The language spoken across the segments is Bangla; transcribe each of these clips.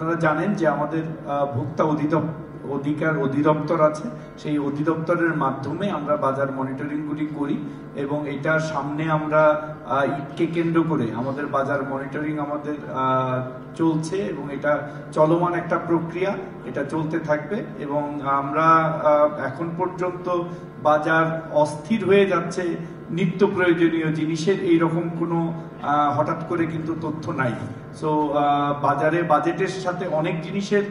আপনারা জানেন যে আমাদের ভোক্তা অধিকার অধিদপ্তর আছে, সেই অধিদপ্তরের মাধ্যমে আমরা বাজার মনিটরিংগুলি করি এবং এটা সামনে আমরা ঈদকে কেন্দ্র করে আমাদের বাজার মনিটরিং আমাদের চলছে এবং এটা চলমান একটা প্রক্রিয়া, এটা চলতে থাকবে। এবং আমরা এখন পর্যন্ত বাজার অস্থির হয়ে যাচ্ছে নিত্য প্রয়োজনীয় জিনিসের এইরকম কোনো হঠাৎ করে কিন্তু তথ্য নাই। সো বাজেটের সাথে অনেক জিনিসের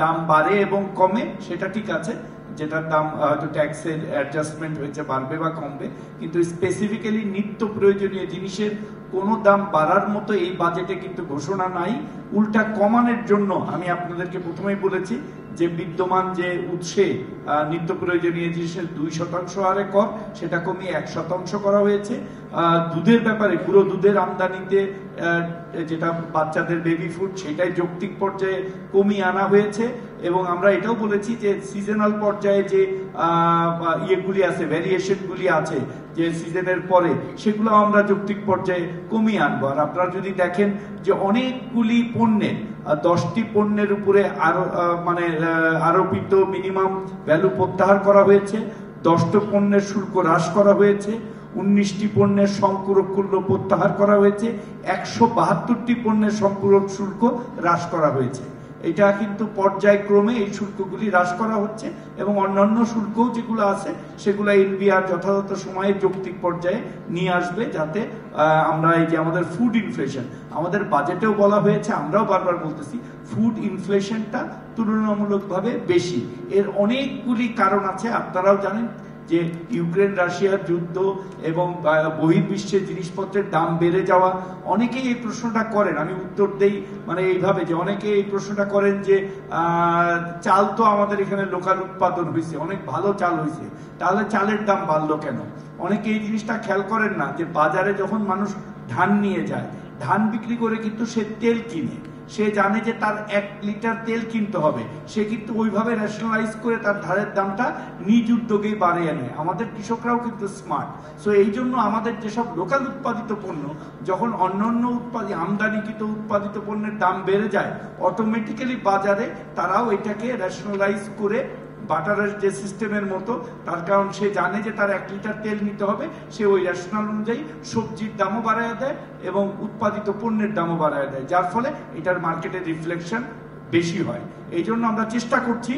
দাম বাড়ে এবং কমে, সেটা ঠিক আছে, যেটার দাম হয়তো ট্যাক্সের অ্যাডজাস্টমেন্ট হয়েছে, বাড়বে বা কমবে, কিন্তু স্পেসিফিক্যালি নিত্য প্রয়োজনীয় জিনিসের কোনো দাম বাড়ার মতো এই বাজেটে কিন্তু ঘোষণা নাই। উল্টা কমানোর জন্য আমি আপনাদেরকে প্রথমেই বলেছি যে বিদ্যমান যে উৎসে নিত্য প্রয়োজনীয় জিনিসের 2% হারে কর, সেটা কমিয়ে 1% করা হয়েছে। দুধের ব্যাপারে গুঁড়ো দুধের আমদানিতে যেটা বাচ্চাদের বেবি ফুড, সেটাই যৌক্তিক পর্যায়ে কমিয়ে আনা হয়েছে। এবং আমরা এটাও বলেছি যে সিজনাল পর্যায়ে যে ইয়েগুলি আছে, ভ্যারিয়েশনগুলি আছে যে সিজনের পরে, সেগুলো আমরা যৌক্তিক পর্যায়ে কমিয়ে আনবো। আর আপনারা যদি দেখেন যে অনেকগুলি পণ্যের 10টি পণ্যের উপরে আরোপিত মিনিমাম ভ্যালু প্রত্যাহার করা হয়েছে, 10টি পণ্যের শুল্ক হ্রাস করা হয়েছে, 19টি পণ্যের সম্পূরক মূল্য প্রত্যাহার করা হয়েছে, 172টি পণ্যের সম্পূরক শুল্ক হ্রাস করা হয়েছে। এটা কিন্তু পর্যায়ক্রমে এই শুল্কগুলি হ্রাস করা হচ্ছে এবং অন্যান্য শুল্কও যেগুলো আছে সেগুলো এনবিআর যথাযথ সময়ে যৌক্তিক পর্যায়ে নিয়ে আসবে, যাতে আমরা এই যে আমাদের ফুড ইনফ্লেশন, আমাদের বাজেটেও বলা হয়েছে, আমরাও বারবার বলতেছি, ফুড ইনফ্লেশনটা তুলনামূলকভাবে বেশি। এর অনেকগুলি কারণ আছে, আপনারাও জানেন যে ইউক্রেন রাশিয়ার যুদ্ধ এবং বহির্বিশ্বে জিনিসপত্রের দাম বেড়ে যাওয়া। অনেকেই এই প্রশ্নটা করেন, আমি উত্তর দেই এইভাবে যে অনেকে এই প্রশ্নটা করেন যে চাল তো আমাদের এখানে লোকাল উৎপাদন হয়েছে, অনেক ভালো চাল হয়েছে, তাহলে চালের দাম বাড়লো কেন? অনেকে এই জিনিসটা খেয়াল করেন না যে বাজারে যখন মানুষ ধান নিয়ে যায়, ধান বিক্রি করে কিন্তু সে তেল কিনে, সে জানে যে তার 1 লিটার তেল কিনতে হবে, সে কিন্তু ওইভাবে রেশনালাইজ করে তার ধানের দামটা নিজ উদ্যোগেই বাড়িয়ে নেয়। আমাদের কৃষকরাও কিন্তু স্মার্ট। সো এই জন্য আমাদের যেসব লোকাল উৎপাদিত পণ্য, যখন অন্যান্য আমদানিকৃত উৎপাদিত পণ্যের দাম বেড়ে যায়, অটোমেটিক্যালি বাজারে তারাও এটাকে রেশনালাইজ করে বাটারের যে সিস্টেমের মতো, তার কারণ সে জানে যে তার 1 লিটার তেল নিতে হবে, সে ওই রেশনাল অনুযায়ী সবজির দামও বাড়ায় দেয় এবং উৎপাদিত পণ্যের দামও বাড়ায় দেয়, যার ফলে এটার মার্কেটের রিফ্লেকশন বেশি হয়। এই জন্য আমরা চেষ্টা করছি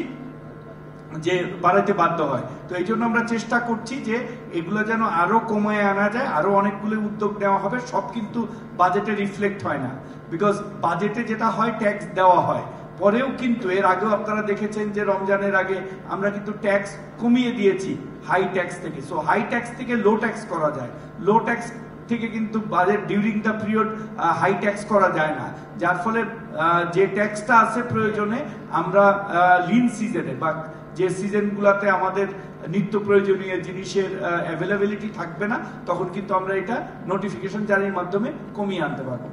যে বাড়াইতে বাধ্য হয়। তো এই জন্য আমরা চেষ্টা করছি যে এগুলো যেন আরো কমিয়ে আনা যায়, আরো অনেকগুলো উদ্যোগ নেওয়া হবে। সব কিন্তু বাজেটে রিফ্লেক্ট হয় না, বিকজ বাজেটে যেটা হয় ট্যাক্স দেওয়া হয়, পরেও কিন্তু এর আগেও আপনারা দেখেছেন যে রমজানের আগে আমরা কিন্তু ট্যাক্স কমিয়ে দিয়েছি হাই ট্যাক্স থেকে। সো হাই ট্যাক্স থেকে লো ট্যাক্স করা যায়, লো ট্যাক্স থেকে কিন্তু budget during the period high tax করা যায় না, যার ফলে যে ট্যাক্সটা আছে প্রয়োজনে আমরা লিন সিজনে বা যে সিজনগুলোতে আমাদের নিত্য প্রয়োজনীয় জিনিসের অ্যাভেলেবিলিটি থাকবে না, তখন কিন্তু আমরা এটা নোটিফিকেশন জারির মাধ্যমে কমিয়ে আনতে পারবো।